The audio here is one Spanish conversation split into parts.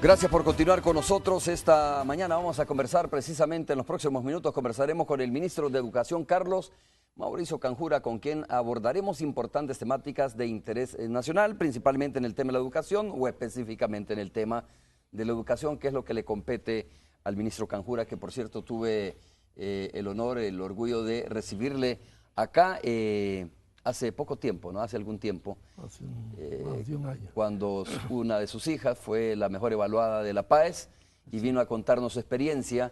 Gracias por continuar con nosotros. Esta mañana vamos a conversar precisamente, en los próximos minutos conversaremos con el ministro de Educación, Carlos Mauricio Canjura, con quien abordaremos importantes temáticas de interés nacional, principalmente en el tema de la educación o específicamente en el tema de la educación, que es lo que le compete al ministro Canjura, que por cierto tuve el honor, el orgullo de recibirle acá hace poco tiempo, ¿no? Hace algún tiempo. Hace más de un año. Cuando una de sus hijas fue la mejor evaluada de la PAES y vino a contarnos su experiencia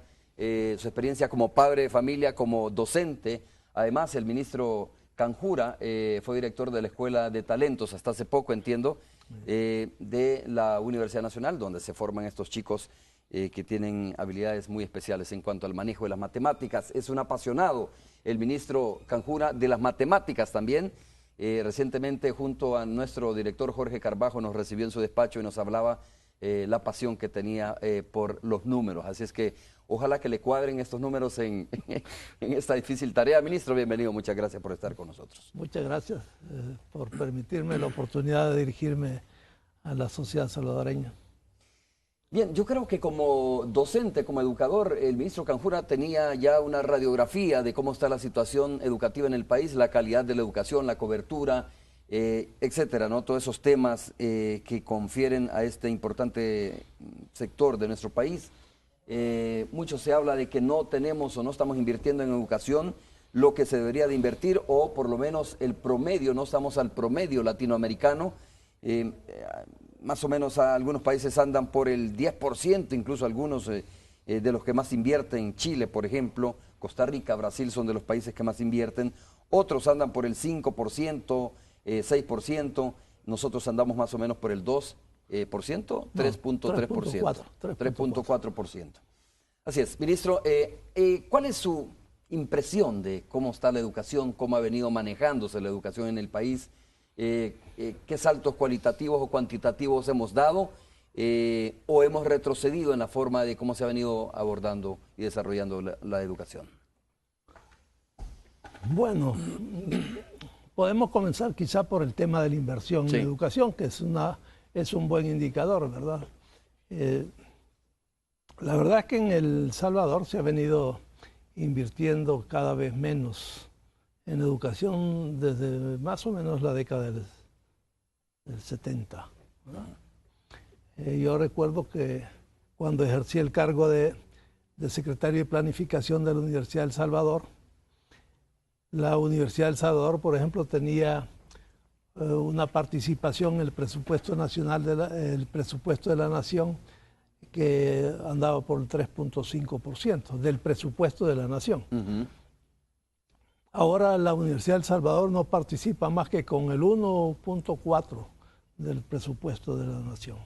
como padre de familia, como docente. Además, el ministro Canjura fue director de la Escuela de Talentos hasta hace poco, entiendo, de la Universidad Nacional, donde se forman estos chicos que tienen habilidades muy especiales en cuanto al manejo de las matemáticas. Es un apasionado el ministro Canjura de las matemáticas también. Recientemente, junto a nuestro director Jorge Carbajo, nos recibió en su despacho y nos hablaba la pasión que tenía por los números. Así es que ojalá que le cuadren estos números en esta difícil tarea. Ministro, bienvenido, muchas gracias por estar con nosotros. Muchas gracias por permitirme la oportunidad de dirigirme a la sociedad salvadoreña. Bien, yo creo que como docente, como educador, el ministro Canjura tenía ya una radiografía de cómo está la situación educativa en el país, la calidad de la educación, la cobertura, etcétera, ¿no? Todos esos temas que confieren a este importante sector de nuestro país. Mucho se habla de que no tenemos o no estamos invirtiendo en educación lo que se debería de invertir, o por lo menos el promedio, no estamos al promedio latinoamericano. Más o menos algunos países andan por el 10%, incluso algunos de los que más invierten. Chile, por ejemplo, Costa Rica, Brasil son de los países que más invierten. Otros andan por el 5%, 6%. Nosotros andamos más o menos por el 2%, 3.3%. 3.4%. Así es. Ministro, ¿cuál es su impresión de cómo está la educación, cómo ha venido manejándose la educación en el país? ¿Qué saltos cualitativos o cuantitativos hemos dado o hemos retrocedido en la forma de cómo se ha venido abordando y desarrollando la educación? Bueno, podemos comenzar quizá por el tema de la inversión en educación, que es un buen indicador, ¿verdad? La verdad es que en El Salvador se ha venido invirtiendo cada vez menos en educación desde más o menos la década del 70. Yo recuerdo que cuando ejercí el cargo de secretario de planificación de la Universidad de El Salvador, la Universidad de El Salvador, por ejemplo, tenía una participación en el presupuesto nacional, el presupuesto de la nación, que andaba por el 3.5% del presupuesto de la nación. Ahora la Universidad de El Salvador no participa más que con el 1.4% del presupuesto de la nación.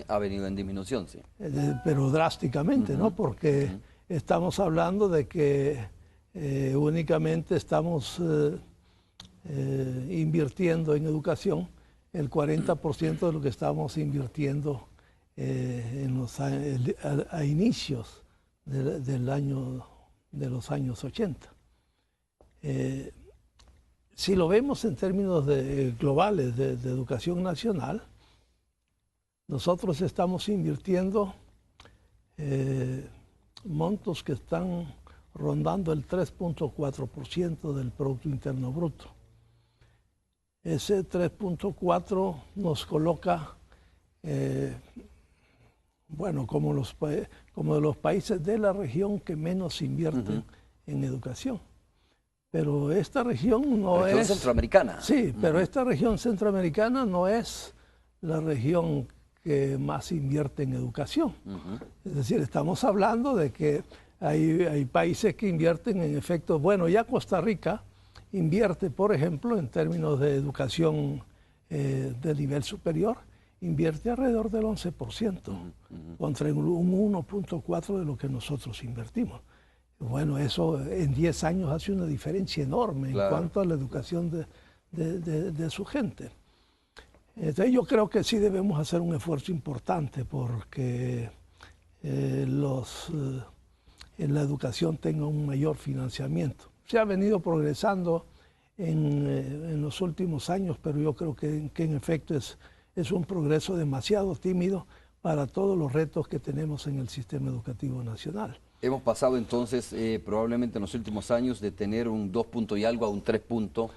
Ha venido en disminución, sí. Pero drásticamente, ¿no? Porque estamos hablando de que únicamente estamos invirtiendo en educación el 40% de lo que estamos invirtiendo a inicios de los años 80. Si lo vemos en términos globales de educación nacional, nosotros estamos invirtiendo montos que están rondando el 3.4% del Producto Interno Bruto. Ese 3.4 nos coloca, bueno, como de los países de la región que menos invierten en educación. Pero esta región no es... centroamericana. Sí, pero esta región centroamericana no es la región que más invierte en educación. Es decir, estamos hablando de que hay países que invierten en efecto... Bueno, ya Costa Rica invierte, por ejemplo, en términos de educación de nivel superior, invierte alrededor del 11%, contra un 1.4% de lo que nosotros invertimos. Bueno, eso en 10 años hace una diferencia enorme en cuanto a la educación de su gente. Entonces yo creo que sí debemos hacer un esfuerzo importante porque en la educación tenga un mayor financiamiento. Se ha venido progresando en los últimos años, pero yo creo que en efecto es un progreso demasiado tímido para todos los retos que tenemos en el sistema educativo nacional. Hemos pasado entonces probablemente en los últimos años de tener un 2 punto y algo a un 3.6%.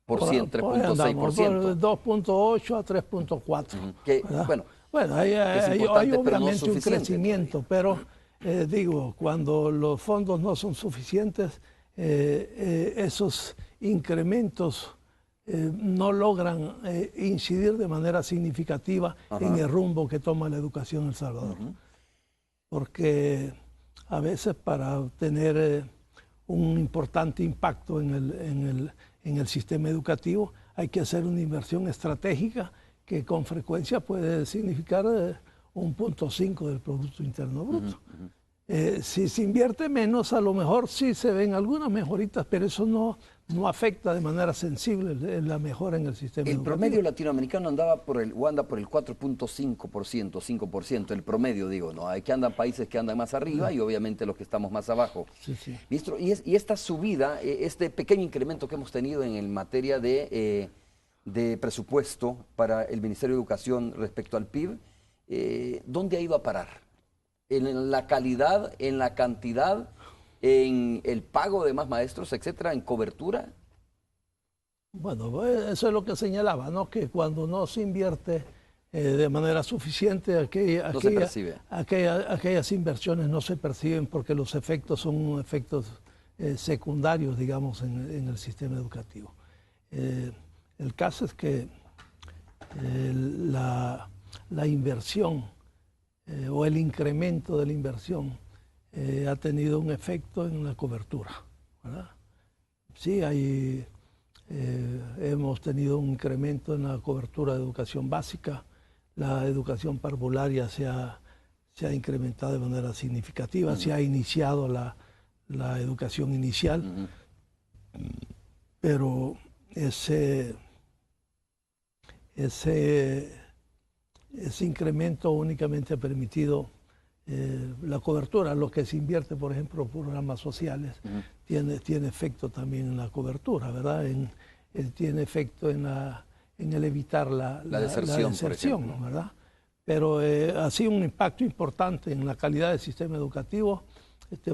2.8 a 3.4. Bueno, hay obviamente un crecimiento, pero digo, cuando los fondos no son suficientes, esos incrementos no logran incidir de manera significativa en el rumbo que toma la educación en El Salvador. Porque a veces para obtener un importante impacto en el sistema educativo hay que hacer una inversión estratégica que con frecuencia puede significar 1.5 del Producto Interno Bruto. Si se invierte menos, a lo mejor sí se ven algunas mejoritas, pero eso no afecta de manera sensible la mejora en el sistema educativo. El promedio latinoamericano anda por el 4.5%, 5%, el promedio digo, ¿no? Hay que andan países que andan más arriba y obviamente los que estamos más abajo. Sí, sí. Ministro, y esta subida, este pequeño incremento que hemos tenido en materia de presupuesto para el Ministerio de Educación respecto al PIB, ¿dónde ha ido a parar? ¿En la calidad, en la cantidad, en el pago de más maestros, etcétera, en cobertura? Bueno, eso es lo que señalaba, ¿no? Que cuando no se invierte de manera suficiente, aquellas inversiones no se perciben porque los efectos son efectos secundarios, digamos, en el sistema educativo. El caso es que la inversión o el incremento de la inversión ha tenido un efecto en la cobertura, ¿verdad? Sí, hemos tenido un incremento en la cobertura de educación básica. La educación parvularia se ha incrementado de manera significativa, se ha iniciado la educación inicial, pero ese incremento únicamente ha permitido la cobertura. Lo que se invierte, por ejemplo, en programas sociales, tiene efecto también en la cobertura, ¿verdad? Tiene efecto en el evitar la deserción, ¿verdad? Pero ha sido un impacto importante en la calidad del sistema educativo.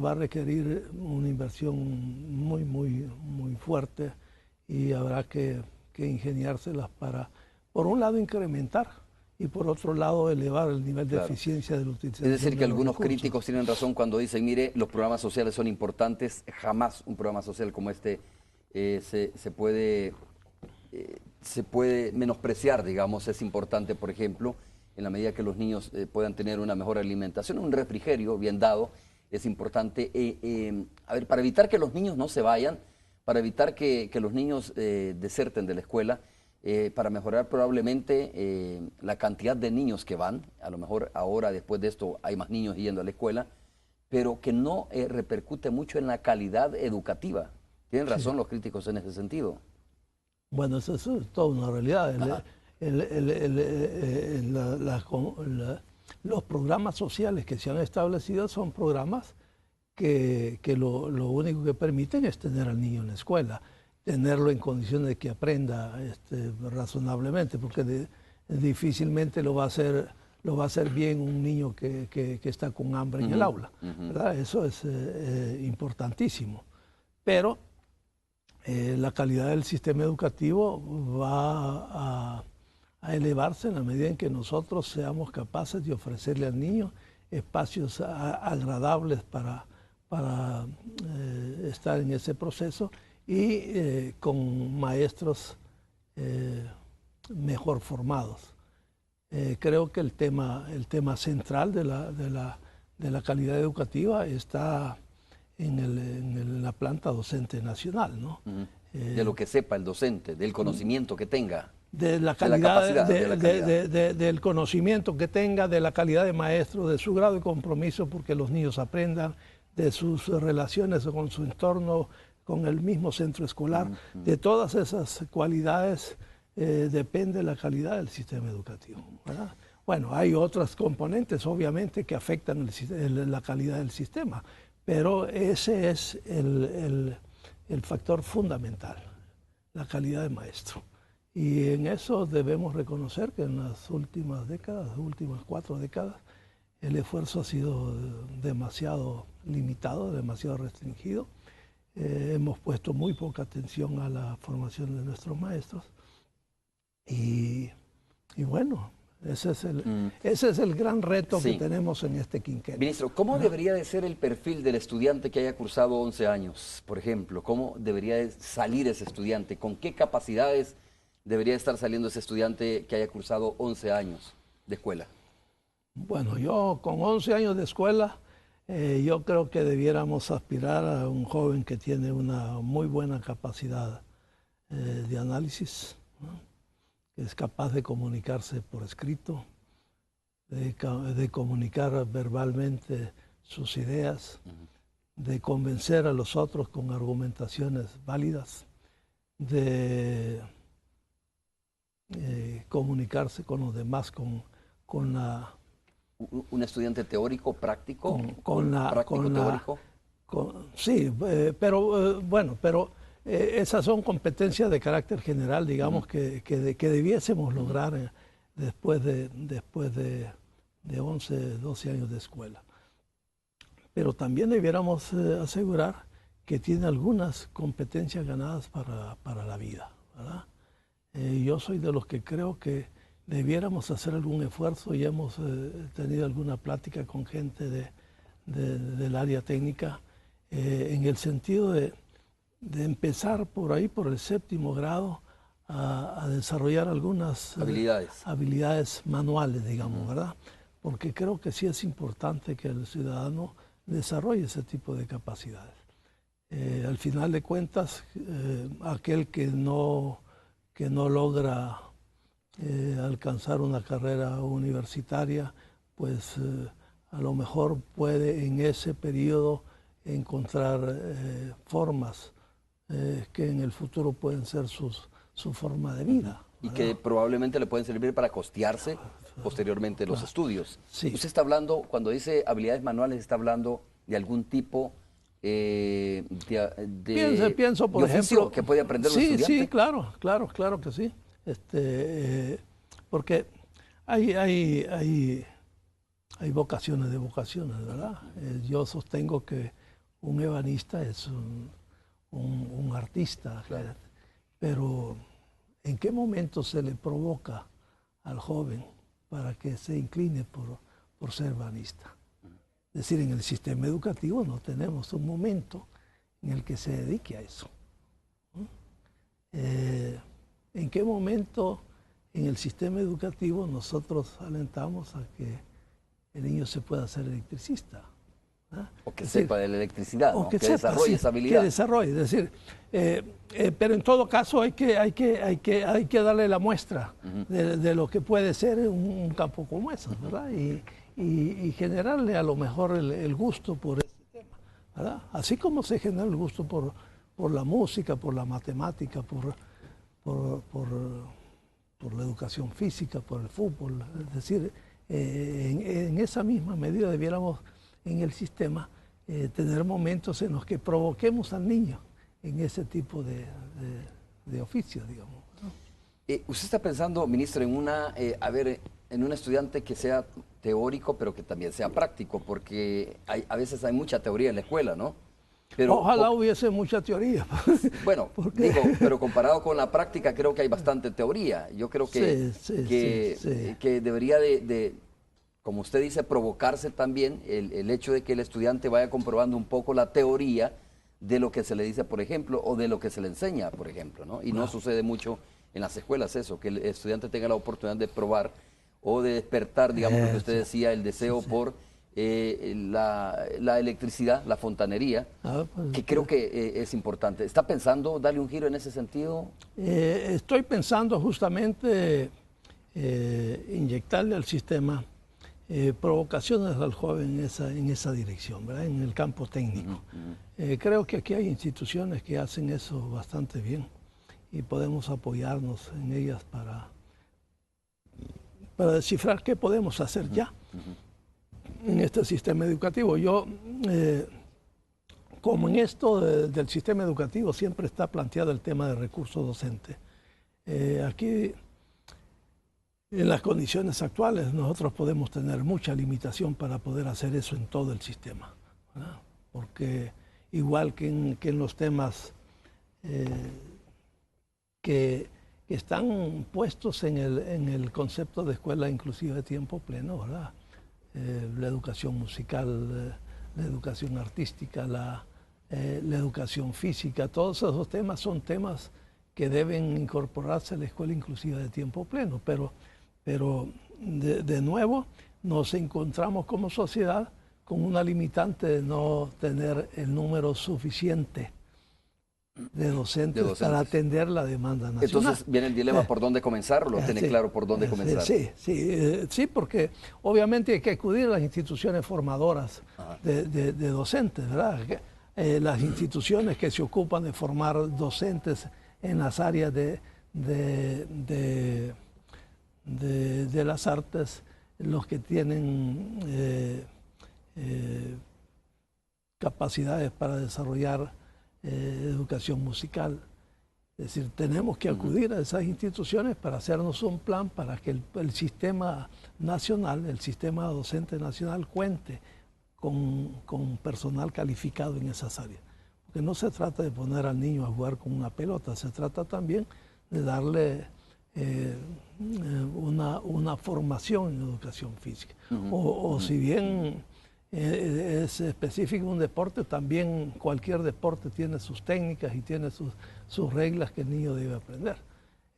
Va a requerir una inversión muy, muy, muy fuerte y habrá que ingeniárselas para, por un lado, incrementar y por otro lado elevar el nivel de eficiencia de la utilización. Es decir, que algunos críticos tienen razón cuando dicen, mire, los programas sociales son importantes, jamás un programa social como este se puede menospreciar, digamos. Es importante, por ejemplo, en la medida que los niños puedan tener una mejor alimentación, un refrigerio bien dado, es importante, para evitar que los niños no se vayan, para evitar que los niños deserten de la escuela, para mejorar probablemente la cantidad de niños que van, a lo mejor ahora después de esto hay más niños yendo a la escuela, pero que no repercute mucho en la calidad educativa. Tienen razón los críticos en ese sentido. Bueno, eso es toda una realidad. Los programas sociales que se han establecido son programas que lo único que permiten es tener al niño en la escuela, tenerlo en condiciones de que aprenda razonablemente, porque difícilmente lo va a hacer bien un niño que está con hambre en el aula, ¿verdad? Eso es importantísimo. Pero la calidad del sistema educativo va a elevarse en la medida en que nosotros seamos capaces de ofrecerle al niño espacios agradables para estar en ese proceso y con maestros mejor formados. Creo que el tema central de la calidad educativa está en la planta docente nacional, ¿no? De lo que sepa el docente, del conocimiento que tenga. De la calidad, del conocimiento que tenga, de la calidad de maestro, de su grado de compromiso porque los niños aprendan, de sus relaciones con su entorno, con el mismo centro escolar. De todas esas cualidades depende la calidad del sistema educativo, ¿verdad? Bueno, hay otras componentes, obviamente, que afectan la calidad del sistema, pero ese es el factor fundamental, la calidad de maestro. Y en eso debemos reconocer que en las últimas décadas, últimas 4 décadas, el esfuerzo ha sido demasiado limitado, demasiado restringido. Hemos puesto muy poca atención a la formación de nuestros maestros. Y bueno, ese es el gran reto que tenemos en este quinquenio. Ministro, ¿cómo debería de ser el perfil del estudiante que haya cursado 11 años, por ejemplo? ¿Cómo debería de salir ese estudiante? ¿Con qué capacidades debería estar saliendo ese estudiante que haya cursado 11 años de escuela? Bueno, yo con 11 años de escuela, yo creo que debiéramos aspirar a un joven que tiene una muy buena capacidad de análisis, ¿no? Que es capaz de comunicarse por escrito, de comunicar verbalmente sus ideas, de convencer a los otros con argumentaciones válidas, de comunicarse con los demás con la... ¿Un estudiante teórico, práctico? Teórico? Sí, pero esas son competencias de carácter general, digamos, que debiésemos lograr después de 11, 12 años de escuela. Pero también debiéramos asegurar que tiene algunas competencias ganadas para la vida, ¿verdad? Yo soy de los que creo que debiéramos hacer algún esfuerzo y hemos tenido alguna plática con gente del área técnica en el sentido de empezar por ahí, por el 7º grado, a desarrollar algunas habilidades manuales, digamos, ¿verdad? Porque creo que sí es importante que el ciudadano desarrolle ese tipo de capacidades. Al final de cuentas, aquel que no logra alcanzar una carrera universitaria, pues a lo mejor puede en ese periodo encontrar formas que en el futuro pueden ser su forma de vida. Y que probablemente le pueden servir para costearse posteriormente los estudios. Sí. Usted está hablando, cuando dice habilidades manuales, está hablando de algún tipo pienso, por ejemplo, que puede aprender un estudiante. Sí, claro que sí. Porque hay vocaciones de vocaciones, ¿verdad? Yo sostengo que un ebanista es un artista, claro. Pero ¿en qué momento se le provoca al joven para que se incline por ser ebanista? Es decir, en el sistema educativo no tenemos un momento en el que se dedique a eso. ¿En qué momento en el sistema educativo nosotros alentamos a que el niño se pueda hacer electricista? O que sepa de la electricidad, o que desarrolle esa habilidad. Que desarrolle, es decir, pero en todo caso hay que darle la muestra de lo que puede ser un campo como ese, ¿verdad? Y generarle a lo mejor el gusto por ese tema, ¿verdad? Así como se genera el gusto por la música, por la matemática, por la educación física, por el fútbol. Es decir, en esa misma medida debiéramos en el sistema tener momentos en los que provoquemos al niño en ese tipo de oficios, digamos, ¿no? Usted está pensando, ministro, en en un estudiante que sea teórico, pero que también sea práctico, porque a veces hay mucha teoría en la escuela, ¿no? Pero, ojalá hubiese mucha teoría. Bueno, pero comparado con la práctica creo que hay bastante teoría. Yo creo que debería como usted dice, provocarse también el hecho de que el estudiante vaya comprobando un poco la teoría de lo que se le dice, por ejemplo, o de lo que se le enseña, por ejemplo, ¿no? Y no sucede mucho en las escuelas eso, que el estudiante tenga la oportunidad de probar o de despertar, digamos, lo que usted decía, el deseo por la electricidad, la fontanería, que creo que es importante. ¿Está pensando darle un giro en ese sentido? Estoy pensando justamente inyectarle al sistema provocaciones al joven en esa dirección, ¿verdad? En el campo técnico. Creo que aquí hay instituciones que hacen eso bastante bien y podemos apoyarnos en ellas para descifrar qué podemos hacer ya en este sistema educativo. Yo, como en esto del sistema educativo siempre está planteado el tema de recursos docentes, Aquí, en las condiciones actuales, nosotros podemos tener mucha limitación para poder hacer eso en todo el sistema, ¿verdad? Porque igual que en los temas que están puestos en el concepto de escuela inclusiva de tiempo pleno, ¿verdad? La educación musical, la educación artística, la educación física, todos esos temas son temas que deben incorporarse a la escuela inclusiva de tiempo pleno, pero de nuevo nos encontramos como sociedad con una limitante de no tener el número suficiente de docentes para atender la demanda nacional. Entonces viene el dilema por dónde comenzar, lo tiene claro por dónde comenzar. Sí, porque obviamente hay que acudir a las instituciones formadoras de docentes, ¿verdad? Las instituciones que se ocupan de formar docentes en las áreas de las artes, los que tienen capacidades para desarrollar educación musical. Es decir, tenemos que acudir a esas instituciones para hacernos un plan para que el sistema nacional, el sistema docente nacional cuente con personal calificado en esas áreas. Porque no se trata de poner al niño a jugar con una pelota, se trata también de darle una formación en educación física. O si bien es específico un deporte, también cualquier deporte tiene sus técnicas y tiene sus reglas que el niño debe aprender.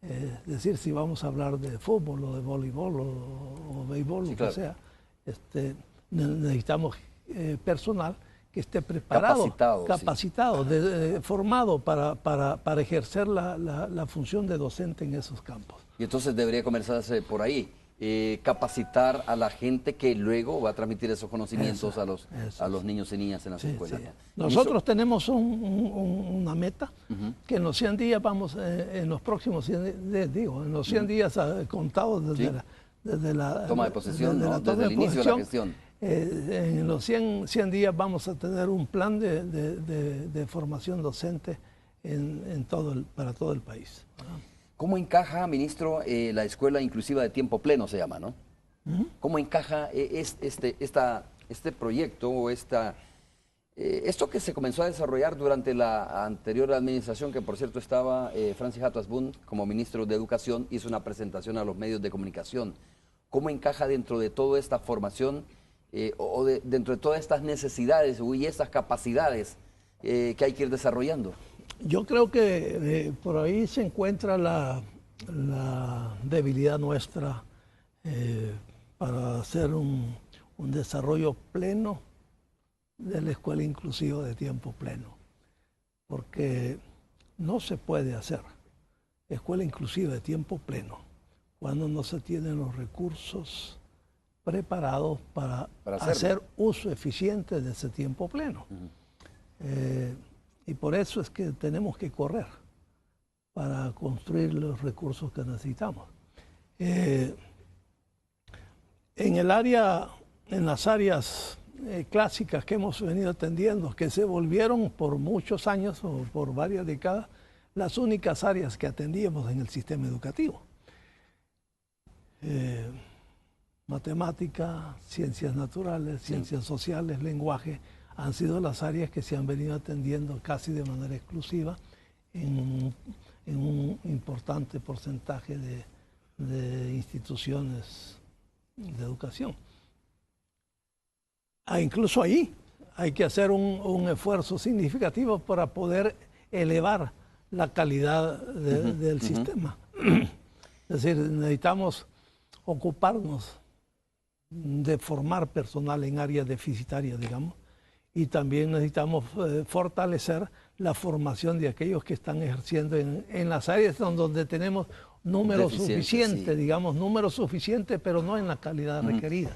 Es decir, si vamos a hablar de fútbol o de voleibol o béisbol, lo que sea, necesitamos personal que esté preparado, capacitado, formado para ejercer la función de docente en esos campos. Y entonces debería comenzarse por ahí. Capacitar a la gente que luego va a transmitir esos conocimientos a los niños y niñas en las escuelas. Sí. Nosotros tenemos una meta que en los 100 días vamos, en los próximos 100 días, en los 100 días contados desde la toma de posesión, desde el inicio de la gestión. En los 100 días vamos a tener un plan de formación docente para todo el país. ¿Cómo encaja, ministro, la escuela inclusiva de tiempo pleno se llama, ¿no? ¿Cómo encaja este proyecto o esto que se comenzó a desarrollar durante la anterior administración, que por cierto estaba Francis Hattasbund como ministro de Educación, hizo una presentación a los medios de comunicación? ¿Cómo encaja dentro de toda esta formación dentro de todas estas necesidades y estas capacidades que hay que ir desarrollando? Yo creo que por ahí se encuentra la debilidad nuestra para hacer un desarrollo pleno de la escuela inclusiva de tiempo pleno. Porque no se puede hacer escuela inclusiva de tiempo pleno cuando no se tienen los recursos preparados para hacer uso eficiente de ese tiempo pleno. Y por eso es que tenemos que correr para construir los recursos que necesitamos. En las áreas clásicas que hemos venido atendiendo, que se volvieron por muchos años o por varias décadas las únicas áreas que atendíamos en el sistema educativo. Matemática, ciencias naturales, ciencias sociales, lenguaje, han sido las áreas que se han venido atendiendo casi de manera exclusiva en un importante porcentaje de instituciones de educación. Incluso ahí hay que hacer un esfuerzo significativo para poder elevar la calidad del sistema. Es decir, necesitamos ocuparnos de formar personal en áreas deficitarias, digamos, y también necesitamos fortalecer la formación de aquellos que están ejerciendo en las áreas donde tenemos número suficiente, digamos, número suficiente, pero no en la calidad requerida.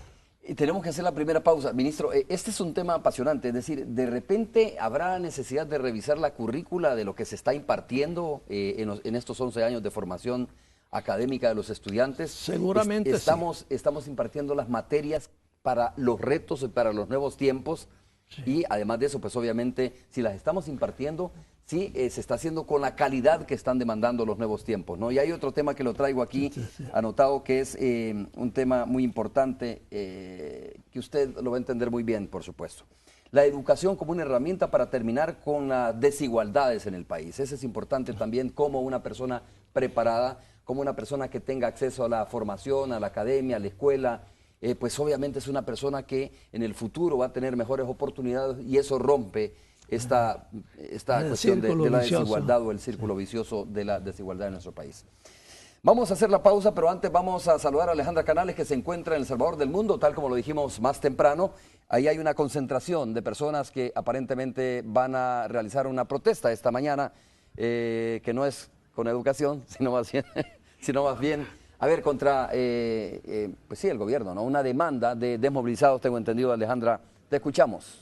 Y tenemos que hacer la primera pausa. Ministro, este es un tema apasionante, es decir, de repente habrá necesidad de revisar la currícula de lo que se está impartiendo en estos 11 años de formación académica de los estudiantes. Seguramente estamos impartiendo las materias para los retos y para los nuevos tiempos. Sí. Y además de eso, pues obviamente, si las estamos impartiendo, si se está haciendo con la calidad que están demandando los nuevos tiempos, ¿no? Y hay otro tema que lo traigo aquí anotado, que es un tema muy importante, que usted lo va a entender muy bien, por supuesto. La educación como una herramienta para terminar con las desigualdades en el país. Eso es importante también, como una persona preparada, como una persona que tenga acceso a la formación, a la academia, a la escuela, pues obviamente es una persona que en el futuro va a tener mejores oportunidades, y eso rompe esta cuestión de la desigualdad, o el círculo vicioso de la desigualdad en nuestro país. Vamos a hacer la pausa, pero antes vamos a saludar a Alejandra Canales, que se encuentra en El Salvador del Mundo, tal como lo dijimos más temprano. Ahí hay una concentración de personas que aparentemente van a realizar una protesta esta mañana, que no es con educación, sino más bien, a ver, contra, pues sí, el gobierno, ¿no? Una demanda de desmovilizados, tengo entendido. Alejandra, te escuchamos.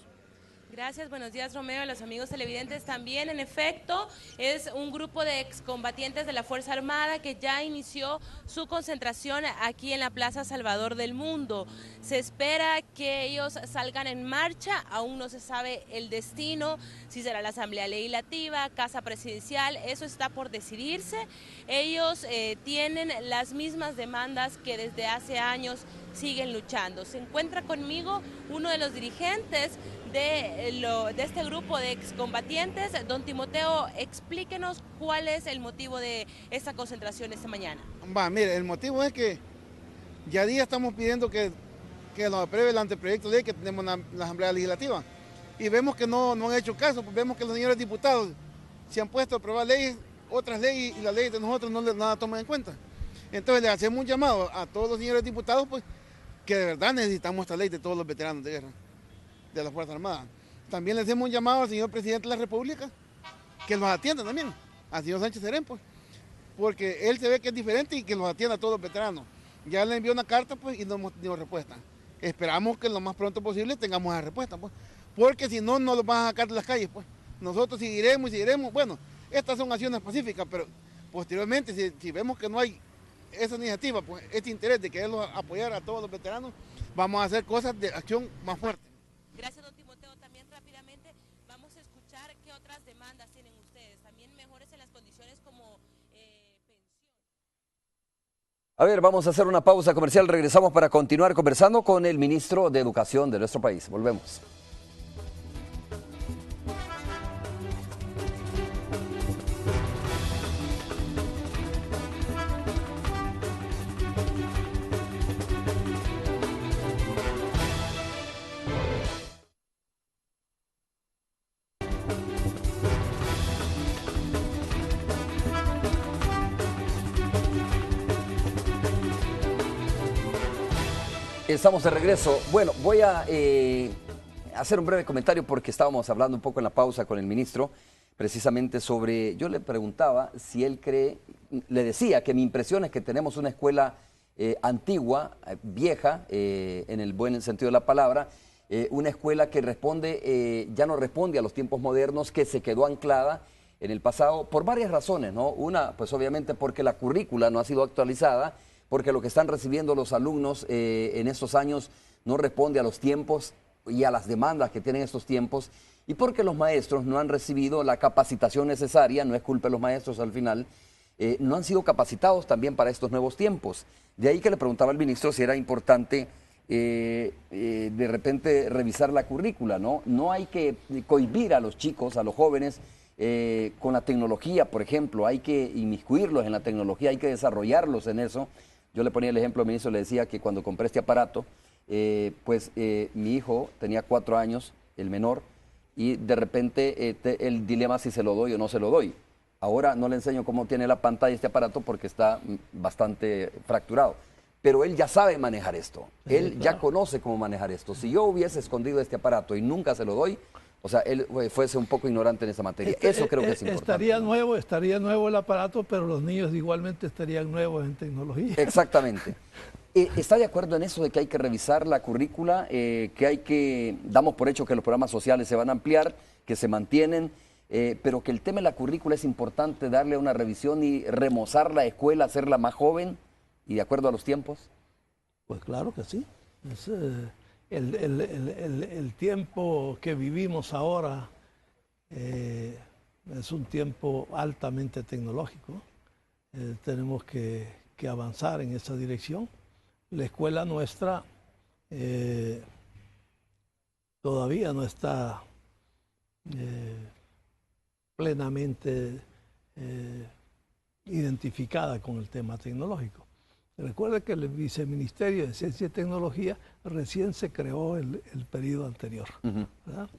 Gracias, buenos días Romeo, a los amigos televidentes también. En efecto, es un grupo de excombatientes de la Fuerza Armada que ya inició su concentración aquí en la Plaza Salvador del Mundo. Se espera que ellos salgan en marcha, aún no se sabe el destino, si será la Asamblea Legislativa, Casa Presidencial, eso está por decidirse. Ellos tienen las mismas demandas que desde hace años siguen luchando. Se encuentra conmigo uno de los dirigentes de este grupo de excombatientes. Don Timoteo, explíquenos cuál es el motivo de esta concentración esta mañana. Mire, el motivo es que ya día estamos pidiendo que nos apruebe el anteproyecto de ley que tenemos en la Asamblea Legislativa, y vemos que no han hecho caso, pues vemos que los señores diputados se han puesto a aprobar leyes, otras leyes, y las leyes de nosotros no las toman en cuenta. Entonces le hacemos un llamado a todos los señores diputados, pues, que de verdad necesitamos esta ley de todos los veteranos de guerra de la Fuerza Armada. También le hacemos un llamado al señor presidente de la República, que los atienda también, al señor Sánchez Serén, pues, porque él se ve que es diferente, y que los atienda a todos los veteranos. Ya le envió una carta, pues, y no hemos tenido respuesta. Esperamos que lo más pronto posible tengamos la respuesta, pues, porque si no, no los van a sacar de las calles, pues. Nosotros seguiremos y seguiremos. Bueno, estas son acciones pacíficas, pero posteriormente, si vemos que no hay esa iniciativa, pues, este interés de quererlos apoyar a todos los veteranos, vamos a hacer cosas de acción más fuerte. Gracias, don Timoteo. También rápidamente vamos a escuchar qué otras demandas tienen ustedes. También mejores en las condiciones como pensión. A ver, vamos a hacer una pausa comercial. Regresamos para continuar conversando con el ministro de Educación de nuestro país. Volvemos. Estamos de regreso. Bueno, voy a hacer un breve comentario, porque estábamos hablando un poco en la pausa con el ministro, precisamente sobre, yo le preguntaba si él cree, le decía que mi impresión es que tenemos una escuela antigua, vieja, en el buen sentido de la palabra, una escuela que responde, ya no responde a los tiempos modernos, que se quedó anclada en el pasado por varias razones, ¿no? Una, pues obviamente porque la currícula no ha sido actualizada, porque lo que están recibiendo los alumnos en estos años no responde a los tiempos y a las demandas que tienen estos tiempos, y porque los maestros no han recibido la capacitación necesaria. No es culpa de los maestros al final, no han sido capacitados también para estos nuevos tiempos. De ahí que le preguntaba al ministro si era importante de repente revisar la currícula, ¿no? No hay que cohibir a los chicos, a los jóvenes, con la tecnología, por ejemplo. Hay que inmiscuirlos en la tecnología, hay que desarrollarlos en eso. Yo le ponía el ejemplo al ministro, le decía que cuando compré este aparato, mi hijo tenía 4 años, el menor, y de repente el dilema si se lo doy o no se lo doy. Ahora no le enseño cómo tiene la pantalla este aparato, porque está bastante fracturado. Pero él ya sabe manejar esto, él ya conoce cómo manejar esto. Si yo hubiese escondido este aparato y nunca se lo doy, o sea, él fuese un poco ignorante en esa materia. Eso creo que es importante. Estaría nuevo el aparato, pero los niños igualmente estarían nuevos en tecnología. Exactamente. ¿Está de acuerdo en eso de que hay que revisar la currícula, damos por hecho que los programas sociales se van a ampliar, que se mantienen, pero que el tema de la currícula es importante darle una revisión y remozar la escuela, hacerla más joven y de acuerdo a los tiempos? Pues claro que sí. El tiempo que vivimos ahora es un tiempo altamente tecnológico. Tenemos que avanzar en esa dirección. La escuela nuestra todavía no está plenamente identificada con el tema tecnológico. Recuerde que el Viceministerio de Ciencia y Tecnología recién se creó el periodo anterior, ¿verdad?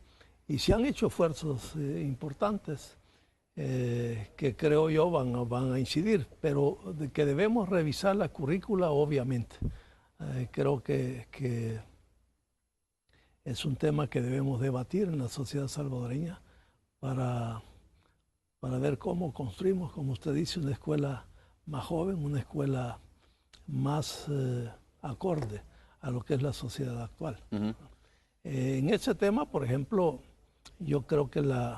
Y se han hecho esfuerzos importantes que creo yo van a incidir, pero que debemos revisar la currícula, obviamente. Creo que es un tema que debemos debatir en la sociedad salvadoreña para ver cómo construimos, como usted dice, una escuela más joven, una escuela más acorde a lo que es la sociedad actual. En ese tema, por ejemplo, yo creo que el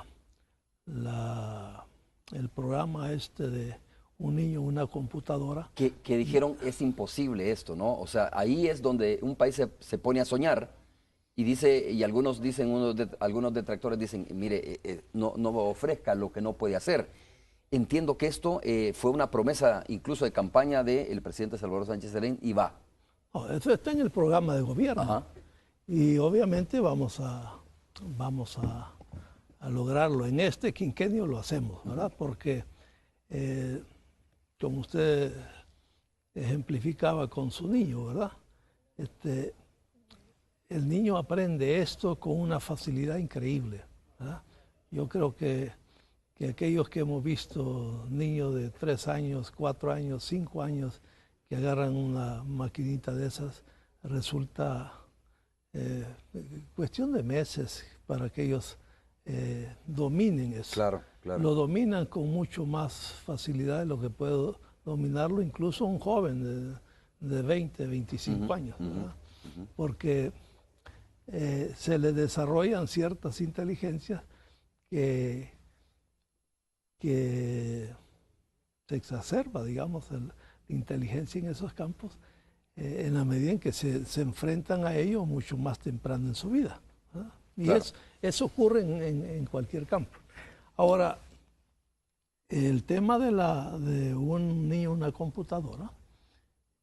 programa de un niño, una computadora. Que dijeron es imposible esto, ¿no? O sea, ahí es donde un país se pone a soñar y dice, y algunos dicen, algunos detractores dicen, mire, no ofrezca lo que no puede hacer. Entiendo que esto fue una promesa incluso de campaña del presidente Salvador Sánchez Serén y va. No, eso está en el programa de gobierno. Ajá. Y obviamente vamos a lograrlo. En este quinquenio lo hacemos, ¿verdad? Porque, como usted ejemplificaba con su niño, ¿verdad? El niño aprende esto con una facilidad increíble, ¿verdad? Yo creo que aquellos que hemos visto niños de 3 años, 4 años, 5 años que agarran una maquinita de esas, resulta cuestión de meses para que ellos dominen eso. Claro, claro. Lo dominan con mucho más facilidad de lo que puede dominarlo incluso un joven de 20, 25 años, ¿verdad? Porque se le desarrollan ciertas inteligencias que se exacerba, digamos, la inteligencia en esos campos en la medida en que se enfrentan a ello mucho más temprano en su vida, ¿verdad? Y claro, eso ocurre en cualquier campo. Ahora, el tema de un niño, una computadora,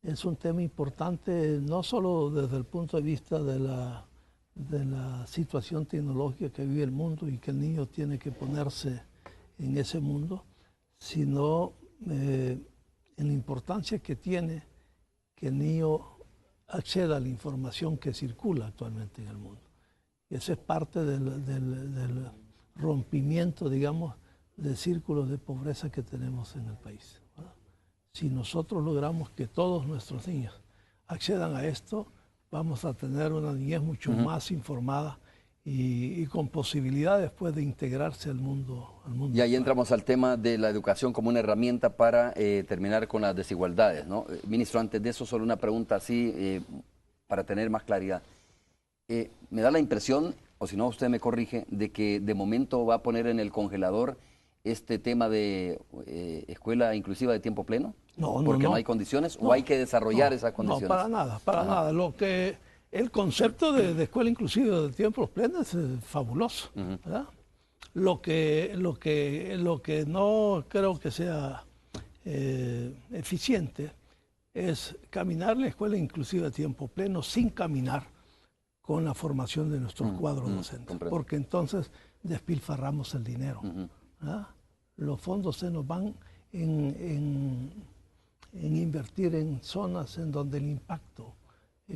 es un tema importante no solo desde el punto de vista de la situación tecnológica que vive el mundo y que el niño tiene que ponerse en ese mundo, sino en la importancia que tiene que el niño acceda a la información que circula actualmente en el mundo. Y eso es parte del rompimiento, digamos, de círculos de pobreza que tenemos en el país, ¿verdad? Si nosotros logramos que todos nuestros niños accedan a esto, vamos a tener una niñez mucho más informada y con posibilidad después de integrarse al mundo. Y ahí entramos al tema de la educación como una herramienta para terminar con las desigualdades, ¿no? Ministro, antes de eso, solo una pregunta así para tener más claridad. Me da la impresión, o si no usted me corrige, de que de momento va a poner en el congelador este tema de escuela inclusiva de tiempo pleno. Porque no hay condiciones, o hay que desarrollar esas condiciones. No, para nada. El concepto de escuela inclusiva de tiempos plenos es fabuloso, ¿verdad? Lo que no creo que sea eficiente es caminar la escuela inclusiva de tiempo pleno sin caminar con la formación de nuestros cuadros docentes, porque entonces despilfarramos el dinero, ¿verdad? Los fondos se nos van en invertir en zonas en donde el impacto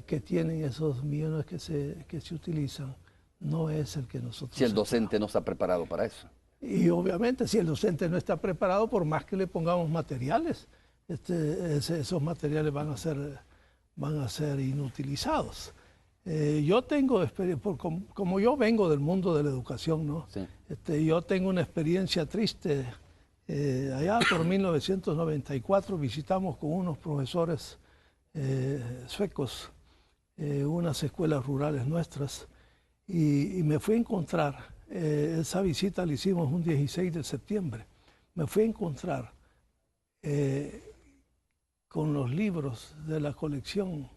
que tienen esos millones que se utilizan no es el que nosotros... Si el docente no está preparado para eso. Y obviamente si el docente no está preparado, por más que le pongamos materiales, esos materiales van a ser inutilizados. Yo tengo experiencia, como yo vengo del mundo de la educación, ¿no? Sí. Yo tengo una experiencia triste. Allá por 1994 visitamos con unos profesores suecos unas escuelas rurales nuestras y me fui a encontrar, esa visita la hicimos un 16 de septiembre, me fui a encontrar con los libros de la colección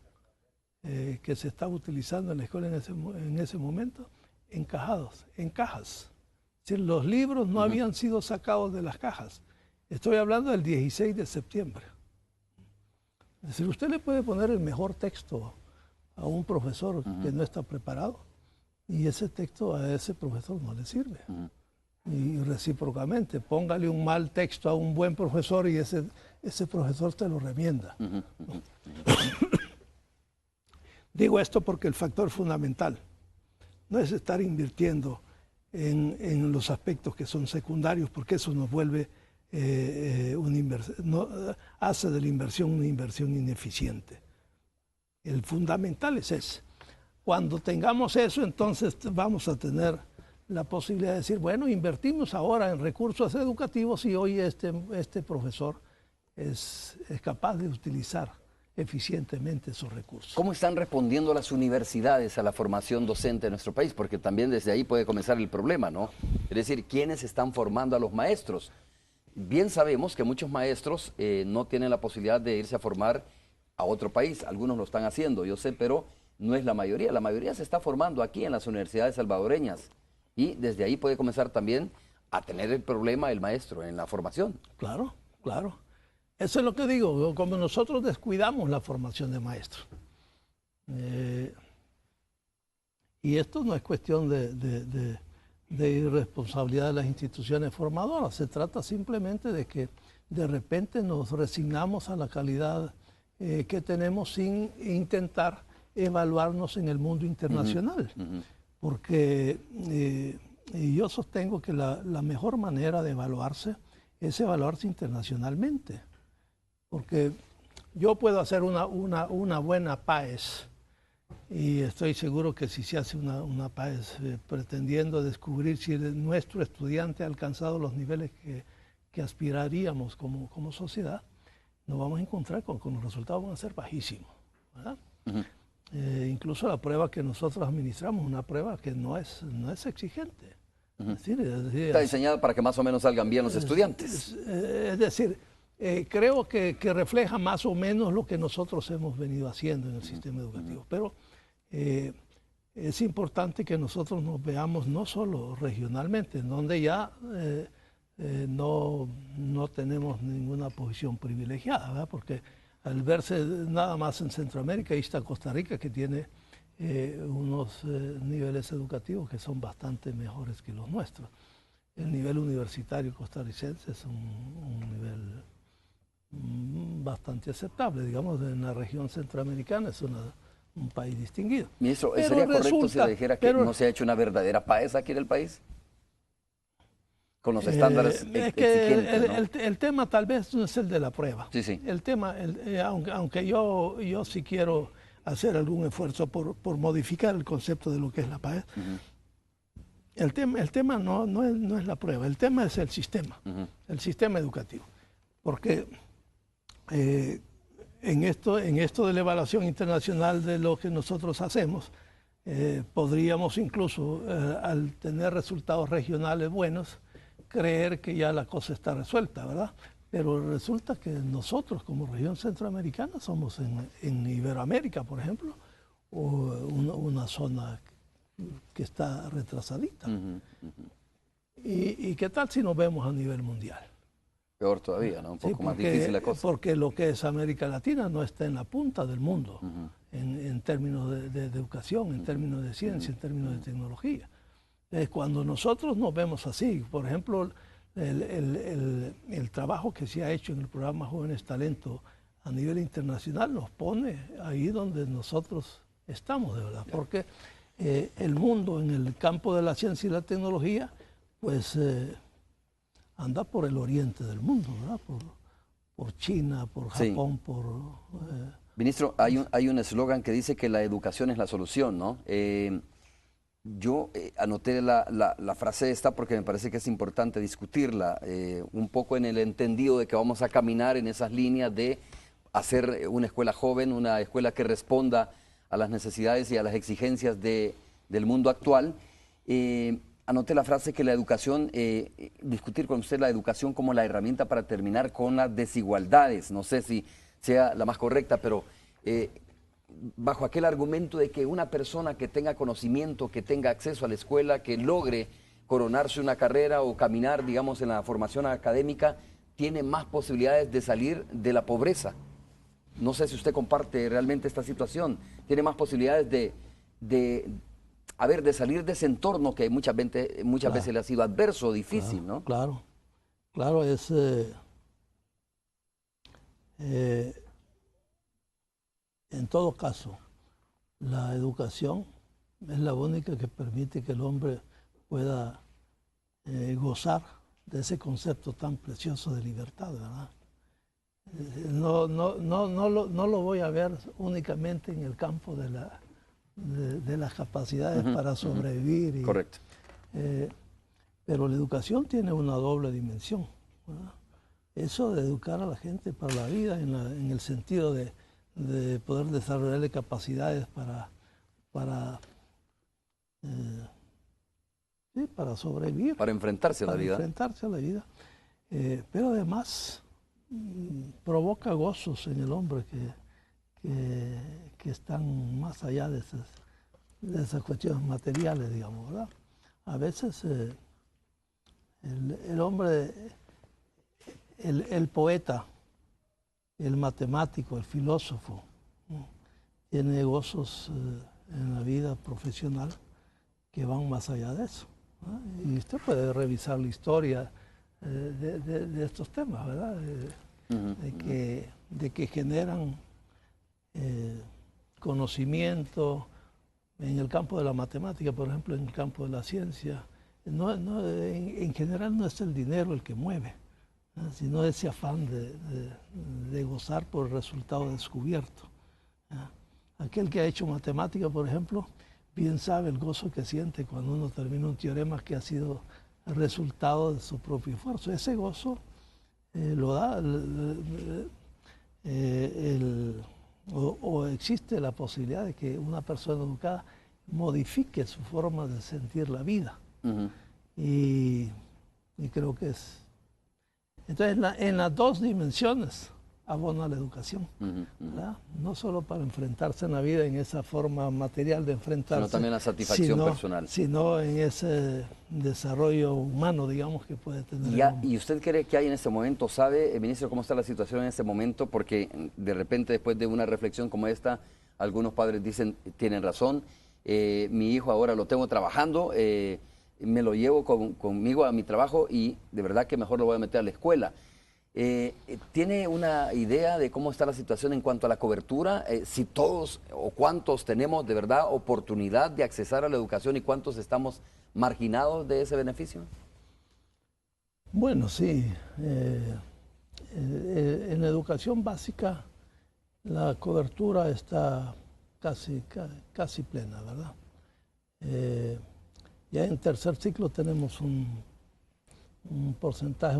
que se estaba utilizando en la escuela en ese momento, encajados, en cajas, decir, los libros no habían sido sacados de las cajas. Estoy hablando del 16 de septiembre. Es decir, usted le puede poner el mejor texto a un profesor que no está preparado y ese texto a ese profesor no le sirve. Y recíprocamente, póngale un mal texto a un buen profesor y ese profesor te lo remienda. Digo esto porque el factor fundamental no es estar invirtiendo en los aspectos que son secundarios, porque eso nos vuelve hace de la inversión una inversión ineficiente. El fundamental es ese. Cuando tengamos eso, entonces vamos a tener la posibilidad de decir, bueno, invertimos ahora en recursos educativos y hoy este profesor es capaz de utilizar eficientemente esos recursos. ¿Cómo están respondiendo las universidades a la formación docente en nuestro país? Porque también desde ahí puede comenzar el problema, ¿no? Es decir, ¿quiénes están formando a los maestros? Bien sabemos que muchos maestros no tienen la posibilidad de irse a formar a otro país. Algunos lo están haciendo, yo sé, pero no es la mayoría. La mayoría se está formando aquí en las universidades salvadoreñas. Y desde ahí puede comenzar también a tener el problema el maestro en la formación. Claro, claro. Eso es lo que digo, como nosotros descuidamos la formación de maestros. Y esto no es cuestión de irresponsabilidad de las instituciones formadoras, se trata simplemente de que de repente nos resignamos a la calidad que tenemos sin intentar evaluarnos en el mundo internacional. Porque yo sostengo que la mejor manera de evaluarse es evaluarse internacionalmente. Porque yo puedo hacer una buena PAES y estoy seguro que si se hace una PAES pretendiendo descubrir si nuestro estudiante ha alcanzado los niveles que aspiraríamos como sociedad, nos vamos a encontrar con los resultados van a ser bajísimos, ¿verdad? Incluso la prueba que nosotros administramos, una prueba que no es exigente. Es decir, está diseñada para que más o menos salgan bien los estudiantes. Es decir, creo que refleja más o menos lo que nosotros hemos venido haciendo en el sistema educativo. Pero es importante que nosotros nos veamos no solo regionalmente, en donde ya no tenemos ninguna posición privilegiada, ¿verdad? Porque al verse nada más en Centroamérica, ahí está Costa Rica, que tiene unos niveles educativos que son bastante mejores que los nuestros. El nivel universitario costarricense es un nivel bastante aceptable, digamos, en la región centroamericana es un país distinguido. Ministro, ¿sería correcto si le dijera que no se ha hecho una verdadera PAES aquí en el país? Con los estándares exigentes, ¿no? El tema tal vez no es el de la prueba. Sí, sí. El tema, aunque yo sí quiero hacer algún esfuerzo por modificar el concepto de lo que es la PAES, el tema no es la prueba, el tema es el sistema educativo. Porque en esto de la evaluación internacional de lo que nosotros hacemos, podríamos incluso, al tener resultados regionales buenos, creer que ya la cosa está resuelta, ¿verdad? Pero resulta que nosotros como región centroamericana somos en Iberoamérica, por ejemplo, o una zona que está retrasadita. ¿Y qué tal si nos vemos a nivel mundial? Peor todavía, ¿no? Un poco más difícil la cosa. Porque lo que es América Latina no está en la punta del mundo, en términos de educación, en términos de ciencia, en términos de tecnología. Cuando nosotros nos vemos así, por ejemplo, el trabajo que se ha hecho en el programa Jóvenes Talento a nivel internacional nos pone ahí donde nosotros estamos, de verdad. Porque el mundo en el campo de la ciencia y la tecnología, pues anda por el oriente del mundo, ¿verdad? Por China, por Japón, por... Ministro, hay un eslogan que dice que la educación es la solución, ¿no? Yo anoté la frase esta porque me parece que es importante discutirla, un poco en el entendido de que vamos a caminar en esas líneas de hacer una escuela joven, una escuela que responda a las necesidades y a las exigencias del mundo actual. Anoté la frase que la educación, discutir con usted la educación como la herramienta para terminar con las desigualdades. No sé si sea la más correcta, pero bajo aquel argumento de que una persona que tenga conocimiento, que tenga acceso a la escuela, que logre coronarse una carrera o caminar, digamos, en la formación académica, tiene más posibilidades de salir de la pobreza. No sé si usted comparte realmente esta situación. Tiene más posibilidades de salir de ese entorno que muchas veces le ha sido adverso, difícil, ¿no? Claro, es... en todo caso, la educación es la única que permite que el hombre pueda gozar de ese concepto tan precioso de libertad, ¿verdad? No lo voy a ver únicamente en el campo de las capacidades para sobrevivir. Correcto. Pero la educación tiene una doble dimensión, ¿verdad? Eso de educar a la gente para la vida, en el sentido de poder desarrollarle capacidades para sobrevivir. Para enfrentarse a la vida. Para enfrentarse a la vida. Pero además provoca gozos en el hombre que están más allá de esas cuestiones materiales, digamos, ¿verdad? A veces el hombre, el poeta, el matemático, el filósofo, ¿no?, tiene gozos en la vida profesional que van más allá de eso, ¿no? Y usted puede revisar la historia de estos temas, ¿verdad? De que generan conocimiento en el campo de la matemática, por ejemplo, en el campo de la ciencia. En general no es el dinero el que mueve, ¿no?, sino ese afán de gozar por el resultado descubierto, ¿no? Aquel que ha hecho matemática, por ejemplo, bien sabe el gozo que siente cuando uno termina un teorema que ha sido el resultado de su propio esfuerzo. Ese gozo lo da o existe la posibilidad de que una persona educada modifique su forma de sentir la vida. Y creo que es... Entonces, en las dos dimensiones abona la educación, ¿verdad? No solo para enfrentarse en la vida en esa forma material de enfrentarse, sino también la satisfacción personal. Sino en ese desarrollo humano, digamos, que puede tener. ¿Y usted cree que hay en este momento, sabe, ministro, cómo está la situación en este momento? Porque de repente, después de una reflexión como esta, algunos padres dicen, tienen razón, mi hijo ahora lo tengo trabajando, me lo llevo conmigo a mi trabajo y de verdad que mejor lo voy a meter a la escuela. ¿Tiene una idea de cómo está la situación en cuanto a la cobertura? Si todos o cuántos tenemos de verdad oportunidad de accesar a la educación y cuántos estamos marginados de ese beneficio. Bueno, sí. En la educación básica la cobertura está casi plena, ¿verdad? Ya en tercer ciclo tenemos un porcentaje,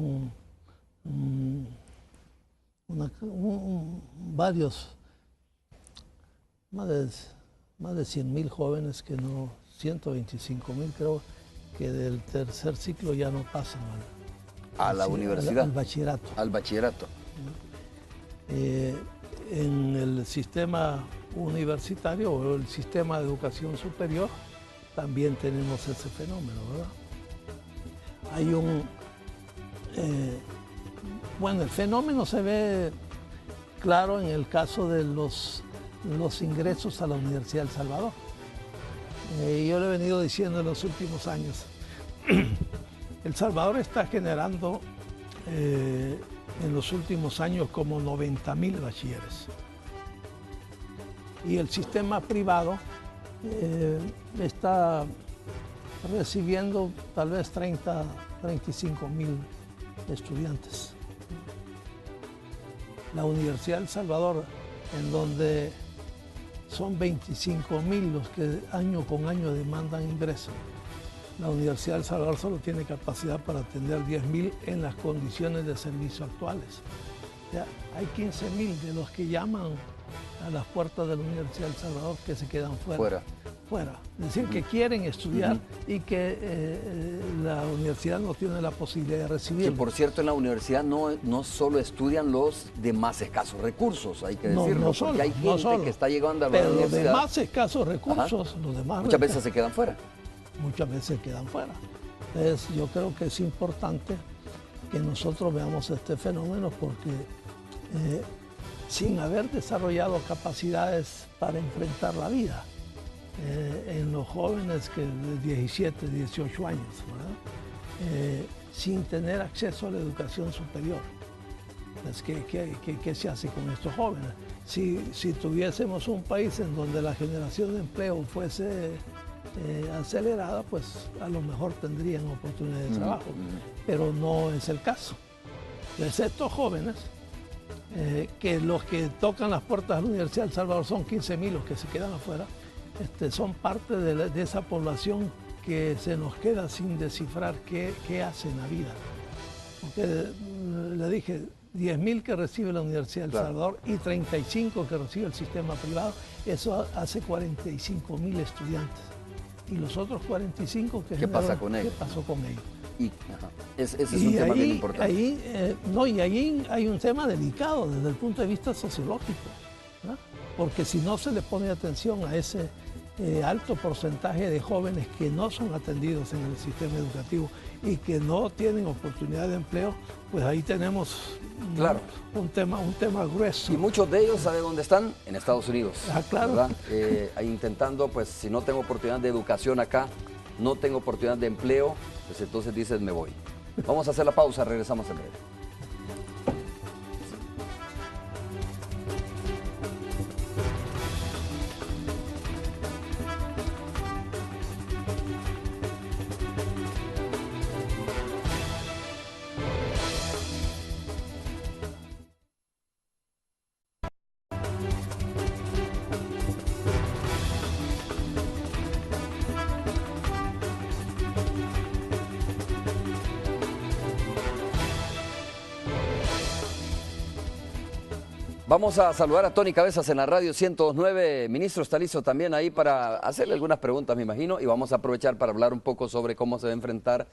más de 100,000 jóvenes que no, 125,000 creo, que del tercer ciclo ya no pasan a la universidad. Al bachillerato. Al bachillerato. En el sistema universitario o el sistema de educación superior también tenemos ese fenómeno, ¿verdad? Hay bueno, el fenómeno se ve claro en el caso de los ingresos a la Universidad del Salvador. Yo le he venido diciendo en los últimos años, El Salvador está generando en los últimos años como 90,000 bachilleres. Y el sistema privado está recibiendo tal vez 35,000 estudiantes. La Universidad del Salvador, en donde son 25,000 los que año con año demandan ingreso, la Universidad del Salvador solo tiene capacidad para atender 10,000 en las condiciones de servicio actuales. O sea, hay 15,000 de los que llaman a las puertas de la Universidad del Salvador que se quedan fuera. Es decir, que quieren estudiar y que la universidad no tiene la posibilidad de recibir. Que por cierto, en la universidad no solo estudian los de más escasos recursos, hay que decirlo, no solo, porque hay gente que está llegando a la pero universidad. Pero los de más escasos recursos, los demás... Muchas veces se quedan fuera. Muchas veces quedan fuera. Yo creo que es importante que nosotros veamos este fenómeno porque sin haber desarrollado capacidades para enfrentar la vida, en los jóvenes que de 17, 18 años, ¿verdad? Sin tener acceso a la educación superior. ¿Qué se hace con estos jóvenes? Si tuviésemos un país en donde la generación de empleo fuese acelerada, pues a lo mejor tendrían oportunidades de trabajo, pero no es el caso. Entonces estos jóvenes, que los que tocan las puertas de la Universidad de El Salvador son 15.000 los que se quedan afuera, son parte de esa población que se nos queda sin descifrar qué hace en la vida. Porque le dije, 10.000 que recibe la Universidad de El Salvador y 35 que recibe el sistema privado, eso hace 45.000 estudiantes. Y los otros 45 ¿qué pasa con ellos? ¿Qué pasó con ellos? Ese es un tema bien importante. Ahí hay un tema delicado desde el punto de vista sociológico, ¿no? Porque si no se le pone atención a ese alto porcentaje de jóvenes que no son atendidos en el sistema educativo y que no tienen oportunidad de empleo, pues ahí tenemos un tema grueso. Y muchos de ellos, ¿sabe dónde están? En Estados Unidos. Claro. Intentando, pues, si no tengo oportunidad de educación acá, no tengo oportunidad de empleo, pues entonces dices, me voy. Vamos a hacer la pausa, regresamos en breve. Vamos a saludar a Tony Cabezas en la radio 109. Ministro, está listo también ahí para hacerle algunas preguntas, me imagino, y vamos a aprovechar para hablar un poco sobre cómo se va a enfrentar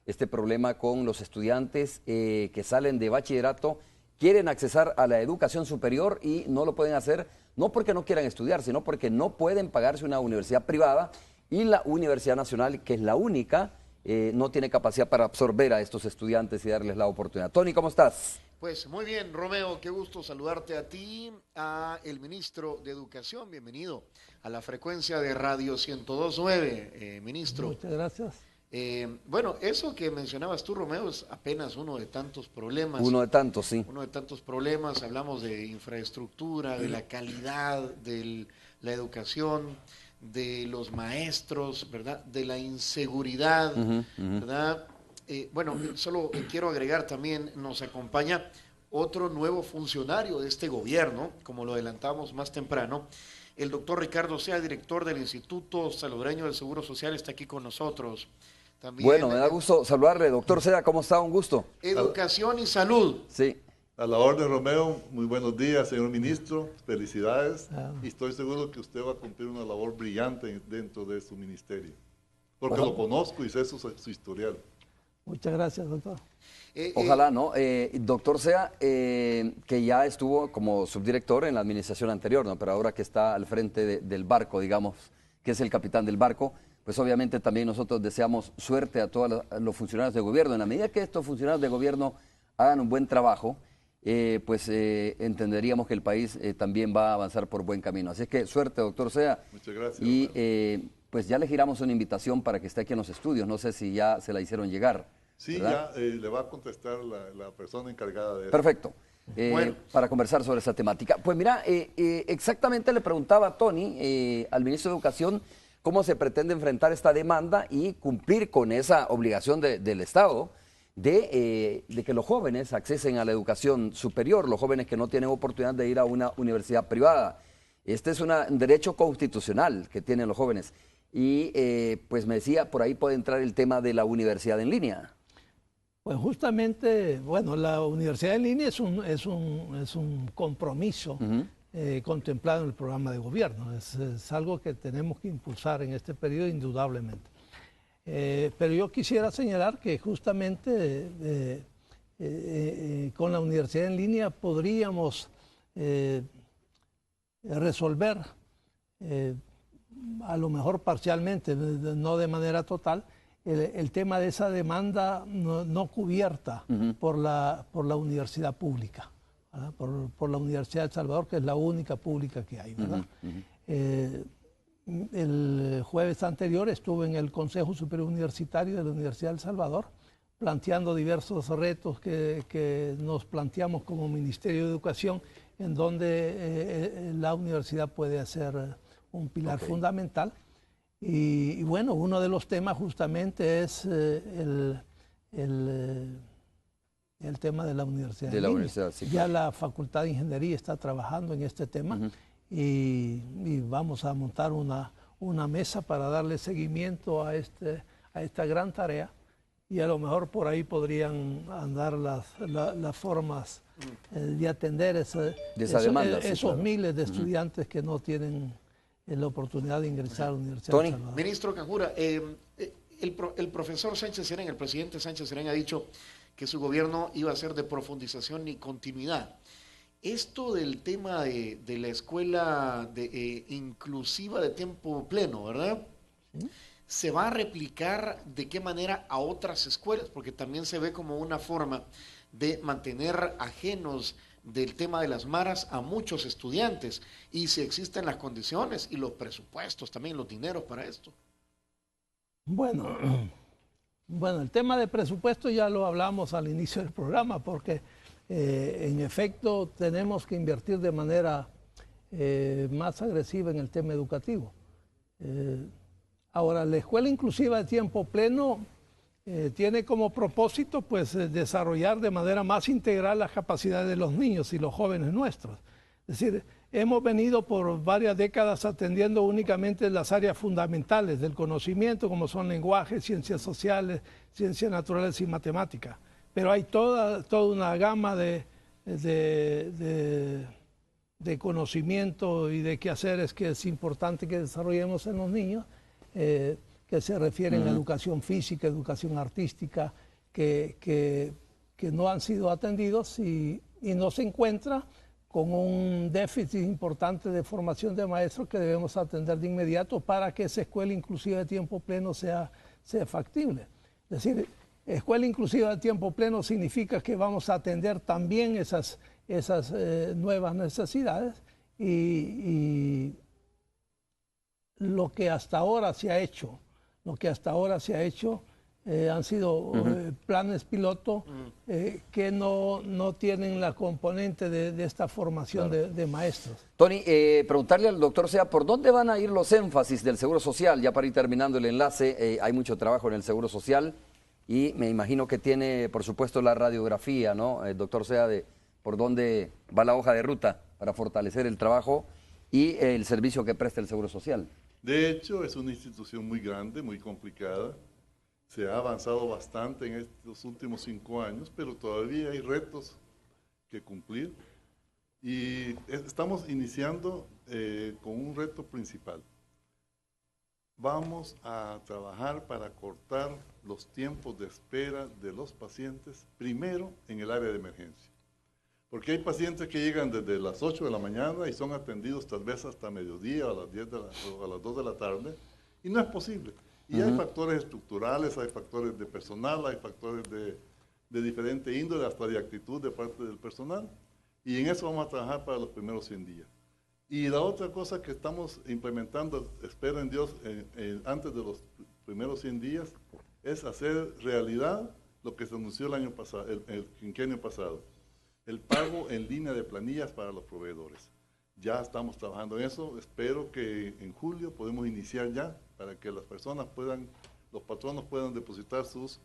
este problema con los estudiantes que salen de bachillerato, quieren accesar a la educación superior y no lo pueden hacer, no porque no quieran estudiar, sino porque no pueden pagarse una universidad privada y la Universidad Nacional, que es la única, no tiene capacidad para absorber a estos estudiantes y darles la oportunidad. Tony, ¿cómo estás? Pues muy bien, Romeo, qué gusto saludarte a ti, a el ministro de Educación. Bienvenido a la frecuencia de Radio 102.9, ministro. Muchas gracias. Bueno, eso que mencionabas tú, Romeo, es apenas uno de tantos problemas. Uno de tantos, sí. Uno de tantos problemas. Hablamos de infraestructura, de la calidad de la educación, de los maestros, ¿verdad? De la inseguridad, ¿verdad? Bueno, solo quiero agregar también, nos acompaña otro nuevo funcionario de este gobierno, como lo adelantamos más temprano, el doctor Ricardo Sea, director del Instituto Salvadoreño del Seguro Social, está aquí con nosotros. También, bueno, me da gusto saludarle, doctor Sea, ¿cómo está? Un gusto. Educación y salud. Sí. A la orden, Romeo, muy buenos días, señor ministro, felicidades, y estoy seguro que usted va a cumplir una labor brillante dentro de su ministerio, porque lo conozco y sé su historial. Muchas gracias, doctor. Ojalá, ¿no? Doctor Sea, que ya estuvo como subdirector en la administración anterior, ¿no? Pero ahora que está al frente del barco, digamos, que es el capitán del barco, pues obviamente también nosotros deseamos suerte a todos los funcionarios de gobierno. En la medida que estos funcionarios de gobierno hagan un buen trabajo, pues entenderíamos que el país también va a avanzar por buen camino. Así es que suerte, doctor Sea. Muchas gracias. Y pues ya le giramos una invitación para que esté aquí en los estudios. No sé si ya se la hicieron llegar. Sí, ¿verdad? ya le va a contestar la persona encargada de eso. Perfecto. Bueno. Para conversar sobre esa temática. Pues mira, exactamente le preguntaba a Tony, al ministro de Educación, cómo se pretende enfrentar esta demanda y cumplir con esa obligación del Estado de que los jóvenes accesen a la educación superior, los jóvenes que no tienen oportunidad de ir a una universidad privada. Este es un derecho constitucional que tienen los jóvenes. Y pues me decía, por ahí puede entrar el tema de la universidad en línea. Pues justamente, bueno, la universidad en línea es un compromiso contemplado en el programa de gobierno. Es algo que tenemos que impulsar en este periodo indudablemente. Pero yo quisiera señalar que justamente con la universidad en línea podríamos resolver, a lo mejor parcialmente, no de manera total, el tema de esa demanda no cubierta por la universidad pública, ¿verdad? Por la Universidad de El Salvador, que es la única pública que hay, ¿verdad? El jueves anterior estuve en el Consejo Superior Universitario de la Universidad de El Salvador, planteando diversos retos que nos planteamos como Ministerio de Educación, en donde la universidad puede ser un pilar fundamental. Y bueno, uno de los temas justamente es el tema de la universidad. De la universidad, sí, ya la Facultad de Ingeniería está trabajando en este tema y vamos a montar una mesa para darle seguimiento a esta gran tarea. Y a lo mejor por ahí podrían andar las formas de atender esos miles de estudiantes que no tienen la oportunidad de ingresar a la Universidad de El Salvador. Ministro Canjura, el profesor Sánchez Serén, el presidente Sánchez Serén ha dicho que su gobierno iba a ser de profundización y continuidad. Esto del tema de la escuela inclusiva de tiempo pleno, ¿verdad? ¿Sí? ¿Se va a replicar de qué manera a otras escuelas? Porque también se ve como una forma de mantener ajenos del tema de las maras a muchos estudiantes, y si existen las condiciones y los presupuestos, también los dineros para esto. Bueno, el tema de presupuesto ya lo hablamos al inicio del programa, porque en efecto tenemos que invertir de manera más agresiva en el tema educativo. Ahora, la escuela inclusiva de tiempo pleno tiene como propósito pues desarrollar de manera más integral las capacidades de los niños y los jóvenes nuestros. Es decir, hemos venido por varias décadas atendiendo únicamente las áreas fundamentales del conocimiento, como son lenguaje, ciencias sociales, ciencias naturales y matemáticas. Pero hay toda una gama de conocimiento y de quehaceres que es importante que desarrollemos en los niños, que se refieren a educación física, educación artística, que no han sido atendidos y no se encuentra con un déficit importante de formación de maestros que debemos atender de inmediato para que esa escuela inclusiva de tiempo pleno sea factible. Es decir, escuela inclusiva de tiempo pleno significa que vamos a atender también esas nuevas necesidades y lo que hasta ahora se ha hecho, han sido planes piloto que no tienen la componente de esta formación de maestros. Tony, preguntarle al doctor Sea, ¿por dónde van a ir los énfasis del Seguro Social? Ya para ir terminando el enlace, hay mucho trabajo en el Seguro Social y me imagino que tiene, por supuesto, la radiografía, ¿no? El doctor Sea, de por dónde va la hoja de ruta para fortalecer el trabajo y el servicio que presta el Seguro Social. De hecho, es una institución muy grande, muy complicada. Se ha avanzado bastante en estos últimos 5 años, pero todavía hay retos que cumplir. Y estamos iniciando con un reto principal. Vamos a trabajar para cortar los tiempos de espera de los pacientes, primero en el área de emergencia. Porque hay pacientes que llegan desde las 8 de la mañana y son atendidos tal vez hasta mediodía, a las 10 o a las 2 de la tarde, y no es posible. Y hay factores estructurales, hay factores de personal, hay factores de diferente índole, hasta de actitud de parte del personal, y en eso vamos a trabajar para los primeros 100 días. Y la otra cosa que estamos implementando, espero en Dios, antes de los primeros 100 días, es hacer realidad lo que se anunció el año pasado, el quinquenio pasado. El pago en línea de planillas para los proveedores. Ya estamos trabajando en eso, espero que en julio podemos iniciar ya para que las personas los patronos puedan depositar sus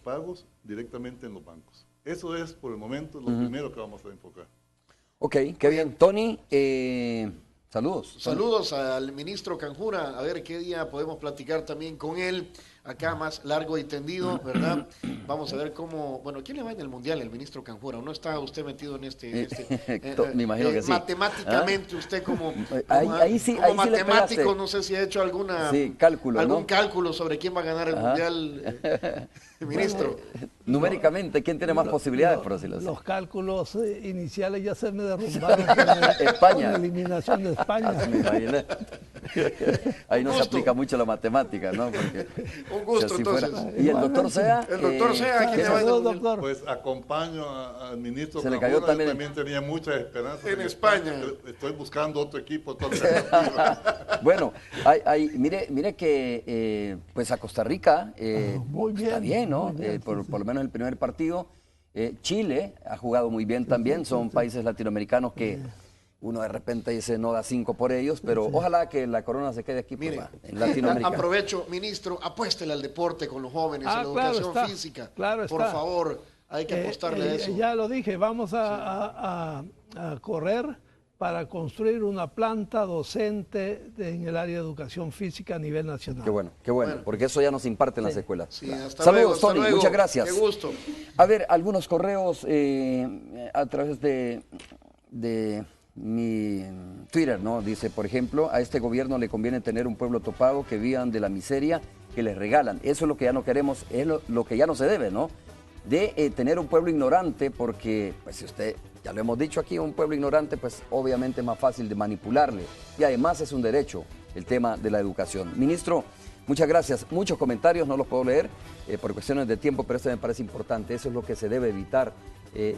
pagos directamente en los bancos. Eso es por el momento lo primero que vamos a enfocar. Ok, qué bien. Tony, saludos. Saludos al ministro Canjura, a ver qué día podemos platicar también con él, acá más largo y tendido, ¿verdad? Vamos a ver cómo, bueno, ¿quién le va en el Mundial? El ministro Canjura, ¿o no está usted metido en me imagino que sí. Matemáticamente, usted como matemático, no sé si ha hecho algún cálculo sobre quién va a ganar el Mundial, ministro. Bueno, numéricamente, ¿quién tiene más posibilidades, por decirlo así? Los cálculos iniciales ya se me derrumbaron España. con la eliminación de España. Me imaginé. Ahí no Un se gusto. aplica mucho la matemática, ¿no? Porque Un gusto, si así fuera. entonces. ¿Y el doctor Sea? El doctor Sea, ¿quién le va a Saludos, decir? doctor. Pues acompaño al ministro Se le cayó Canjura, yo también. también tenía muchas esperanzas. En España. Estoy buscando otro equipo. Otra alternativa. Bueno, mire que pues a Costa Rica muy está bien, bien, ¿no? muy bien, Por lo menos el primer partido. Chile ha jugado muy bien también. Son países latinoamericanos que uno de repente dice no da 5 por ellos, pero ojalá que la corona se quede aquí Mire, en Latinoamérica. aprovecho, ministro, apuéstele al deporte con los jóvenes, a la claro educación está, física. claro Por está. favor, hay que apostarle a eso. Ya lo dije, vamos a correr para construir una planta docente en el área de educación física a nivel nacional. Qué bueno, porque eso ya nos imparte en las escuelas. Sí, hasta Saludos, luego, hasta Tony, luego. muchas gracias. Qué gusto. A ver, algunos correos a través de mi Twitter, ¿no? Dice, por ejemplo, a este gobierno le conviene tener un pueblo topado que vivan de la miseria que les regalan. Eso es lo que ya no queremos, es lo que ya no se debe, ¿no? De tener un pueblo ignorante, porque, pues si usted, ya lo hemos dicho aquí, un pueblo ignorante, pues obviamente es más fácil de manipularle. Y además es un derecho el tema de la educación. Ministro, muchas gracias. Muchos comentarios, no los puedo leer por cuestiones de tiempo, pero esto me parece importante. Eso es lo que se debe evitar.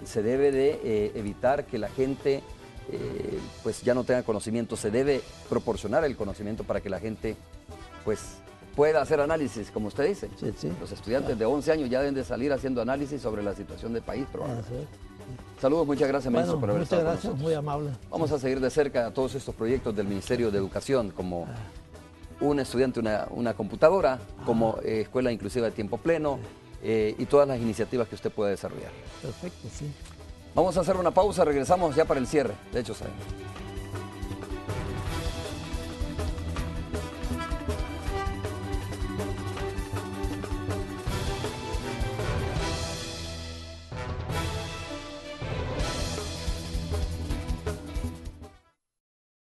Se debe de evitar que la gente pues ya no tenga conocimiento. Se debe proporcionar el conocimiento para que la gente pues pueda hacer análisis, como usted dice. Sí. Los estudiantes de 11 años ya deben de salir haciendo análisis sobre la situación del país. Saludos, muchas gracias, ministro, por haber muchas estado con gracias, nosotros. muy amable. Vamos a seguir de cerca todos estos proyectos del Ministerio de Educación, como un estudiante, una computadora, como escuela inclusiva de tiempo pleno y todas las iniciativas que usted pueda desarrollar. Perfecto, sí. Vamos a hacer una pausa, regresamos ya para el cierre. De hecho, sabemos.